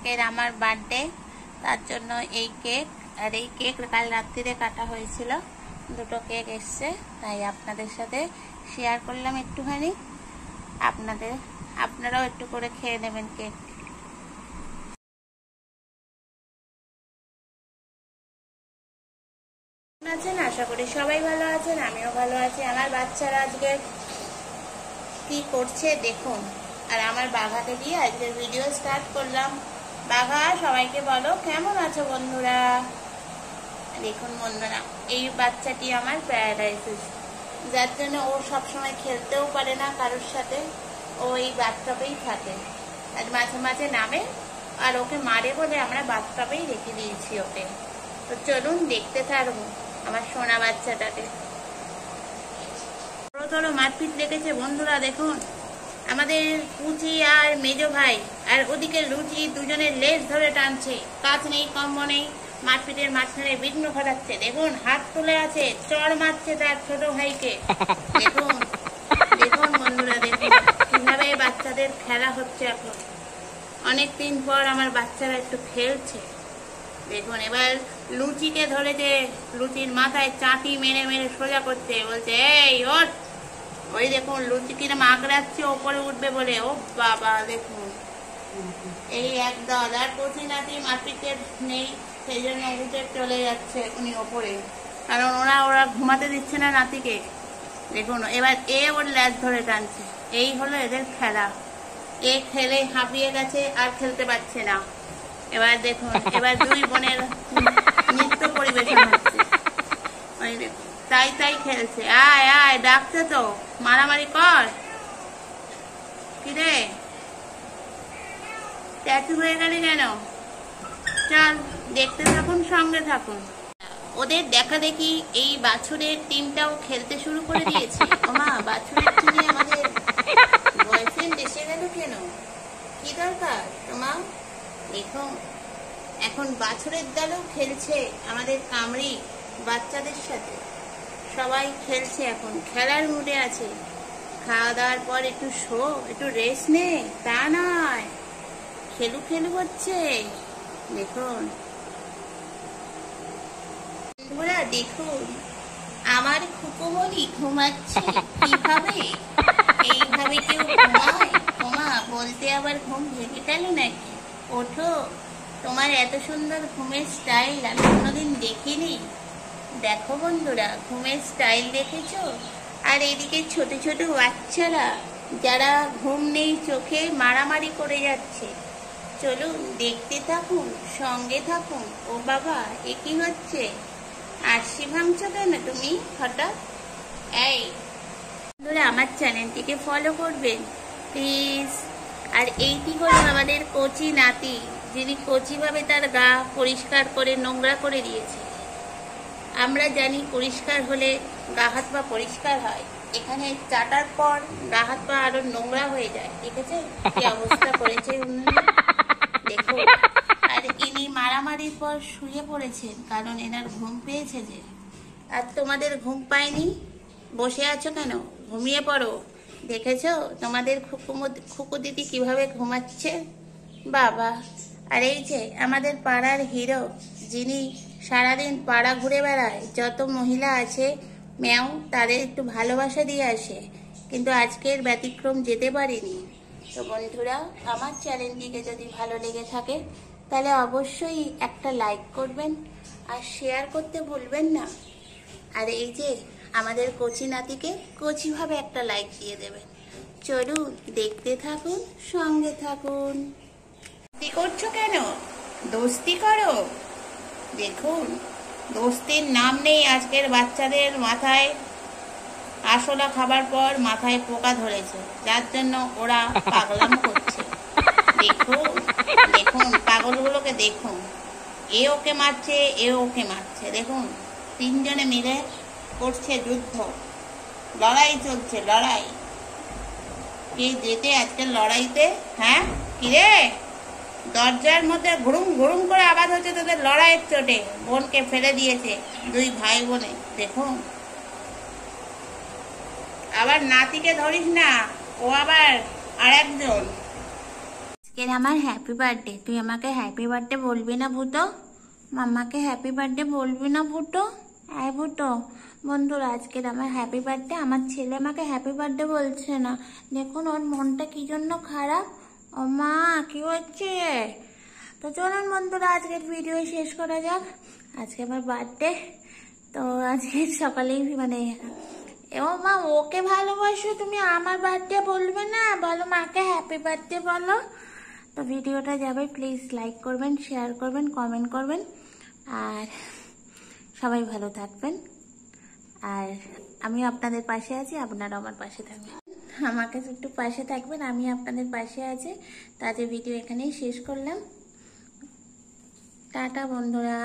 আজকের আমার বার্থডে, তার জন্য এই কেক। আর এই কেক কাল রাত্রিরে কাটা হয়েছিল, দুটো কেক এসছে, তাই আপনাদের সাথে শেয়ার করলাম একটুখানি। আপনারাও একটু করে খেয়ে নেবেন কেক। আছেন, আশা করি সবাই ভালো আছেন, আমিও ভালো আছি। আমার বাচ্চারা আজকে কি করছে দেখুন। আর আমার বাঘাকে দিয়ে আজকের ভিডিও স্টার্ট করলাম। বাঘা, সবাইকে বলো কেমন আছো বন্ধুরা। দেখুন বন্ধুরা, এই বাচ্চাটি আমার প্যারালাইসিস, যার জন্য ও সবসময় খেলতেও পারে না কারোর সাথে, ও এই বাথটবেই থাকে। আর মাঝে মাঝে নামে, আর ওকে মারে বলে আমরা বাথটবেই রেখে দিয়েছি ওকে। তো চলুন দেখতে থাকবো আমার সোনা বাচ্চাটাকে। বড় মারপিট লেগেছে বন্ধুরা। দেখুন আমাদের কুচি আর মেজো ভাই আর ওদিকে লুচি দুজনের লেজ ধরে টানছে, কাজ নেই কম্ব নেই, মারপিটের মাঝখানে বিঘ্ন ঘটাচ্ছে। দেখুন হাত তুলে আছে, চড় মারছে তার ছোট ভাইকে। দেখুন দেখুন বন্ধুরা, দেখুন কিভাবে বাচ্চাদের খেলা হচ্ছে এখন। অনেকদিন পর আমার বাচ্চারা একটু খেলছে। দেখুন এবার লুচিকে ধরেছে, লুচির মাথায় চাটি মেরে মেরে সোজা করছে, বলছে এই ওঠ। ওই দেখুন লুচি কিরম আগড়াচ্ছে ওপরে উঠবে বলে। ও বাবা, দেখুন এই একদল। আর কচি নাতি মারপিটে নেই, সেই জন্য উঠে চলে যাচ্ছে উনি ওপরে, কারণ ওরা ঘুমাতে দিচ্ছে না নাতিকে। দেখুন এবার এ ওর ল্যাজ ধরে টানছে। এই হলো এদের খেলা। এ খেলে হাঁপিয়ে গেছে, আর খেলতে পারছে না। এবার দেখুন, এবার দুই বোনের নৃত্য পরিবেশন হচ্ছে। ওই দেখুন তাই খেলছে। আয় আয় ডাকছে তো, মারামারি কর। কিরে ট্যাটু হয়ে গেলি কেন? চল দেখতে থাকুন, সঙ্গে থাকুন। ওদের দেখা দেখি এই বাছুরের টিমটাও খেলতে শুরু করে দিয়েছে। ওমা, বাছুরের টিমে আমাদের বয়ফ্রেন্ড এসে গেল কেন? কি দরকার তোমার? দেখুন এখন বাছুরের দলও খেলছে আমাদের কামড়ি বাচ্চাদের সাথে। সবাই খেলছে, এখন খেলার মুডে আছে। খাওয়া দাওয়ার পর একটু একটু রেস্ট নে, তা নয়, খেলু হচ্ছে। দেখুন বন্ধুরা, দেখুন আমার খুকুমনি ঘুমাচ্ছে কিভাবে। এইভাবে কেউ ঘুমায়? ঘুমা বলতে আবার ঘুম ভেঙে গেল নাকি? ওঠো, তোমার এত সুন্দর ঘুমের স্টাইল আমি কোনোদিন দেখিনি। দেখো বন্ধুরা, ঘুমের স্টাইল দেখেছো? আর এদিকে ছোট ছোট বাচ্চারা যারা ঘুম নেই চোখে মারামারি করে যাচ্ছে। চলুন দেখতে থাকুন, সঙ্গে থাকুন। ও বাবা, এ কি হচ্ছে? আরশি ভাঙছো কেন তুমি হঠাৎ? এই বন্ধুরা, আমার চ্যানেলটিকে ফলো করবেন প্লিজ। আর এইটি হলো আমাদের কচি নাতি, যিনি কচিভাবে তার গা পরিষ্কার করে নোংরা করে দিয়েছে। আমরা জানি পরিষ্কার হলে গা হাত পা পরিষ্কার হয়, এখানে চাটার পর গা হাত পা আরো নোংরা হয়ে যায়। দেখেছে কি অবস্থা করেছে দেখো। আর ইনি মারামারির পর শুয়ে পড়েছেন, কারণ এনার ঘুম পেয়েছে যে। আর তোমাদের ঘুম পায়নি, বসে আছো কেন? ঘুমিয়ে পড়ো। দেখেছো তোমাদের খুকু দিদি কিভাবে ঘুমাচ্ছে? বাবা। আর এই যে আমাদের পাড়ার হিরো, যিনি সারাদিন পাড়া ঘুরে বেড়ায়, যত মহিলা আছে ম্যাও তাদের একটু ভালোবাসা দিয়ে আসে, কিন্তু আজকের ব্যতিক্রম যেতে পারিনি। তো বন্ধুরা, আমার চ্যানেলটিকে যদি ভালো লেগে থাকে তাহলে অবশ্যই একটা লাইক করবেন আর শেয়ার করতে ভুলবেন না। আর এই যে আমাদের কচি নাতিকে কচিভাবে একটা লাইক দিয়ে দেবেন। চলুন দেখতে থাকুন, সঙ্গে থাকুন। কি করছো কেন? দোস্তি করো? দেখুন দোস্তির নাম নেই আজকের বাচ্চাদের মাথায়। আসলা খাবার পর মাথায় পোকা ধরেছে, যার জন্য ওরা পাগলাম করছে। দেখুন দেখুন পাগলগুলোকে দেখুন, এ ওকে মারছে, এ ওকে মারছে। দেখুন তিনজনে মিলে করছে যুদ্ধ, লড়াই চলছে, লড়াই। কে যেতে আজকের লড়াইতে? হ্যাঁ কিরে, দরজার মধ্যে ঘুরুম ঘুরুম করে আওয়াজ হচ্ছে তাদের লড়াইয়ের চোটে। বোনকে ফেলে দিয়েছে দুই ভাই বোনে। দেখুন আবার নাতিকে ধরিস না, ও আবার আর একজন। আজকের আমার হ্যাপি বার্থডে, তুই আমাকে হ্যাপি বার্থডে বলবি না ভুটো? মাম্মাকে হ্যাপি বার্থডে বলবি না ভুটো? আয় ভুটো। বন্ধুরা, আজকের আমার হ্যাপি বার্থডে, আমার ছেলে আমাকে হ্যাপি বার্থডে বলছে না। দেখুন ওর মনটা কি জন্য খারাপ। ও মা, কি হচ্ছে? তো চলুন বন্ধুরা, আজকের ভিডিও শেষ করা যাক। আজকে আমার বার্থডে, তো আজকে সকালেই মানে ও মা, ওকে ভালোবাসো তুমি, আমার বার্থডে বলবে না? বলো মাকে হ্যাপি বার্থডে বলো। তো ভিডিওটা যাবে, প্লিজ লাইক করবেন, শেয়ার করবেন, কমেন্ট করবেন, আর সবাই ভালো থাকবেন। আর আমি আপনাদের পাশে আছি, আপনারা আমার পাশে থাকবেন। আমাকে একটু পাশে থাকবেন, আমি আপনাদের পাশে আছি। তো আজকে ভিডিও এখানেই শেষ করলাম। টাটা বন্ধুরা।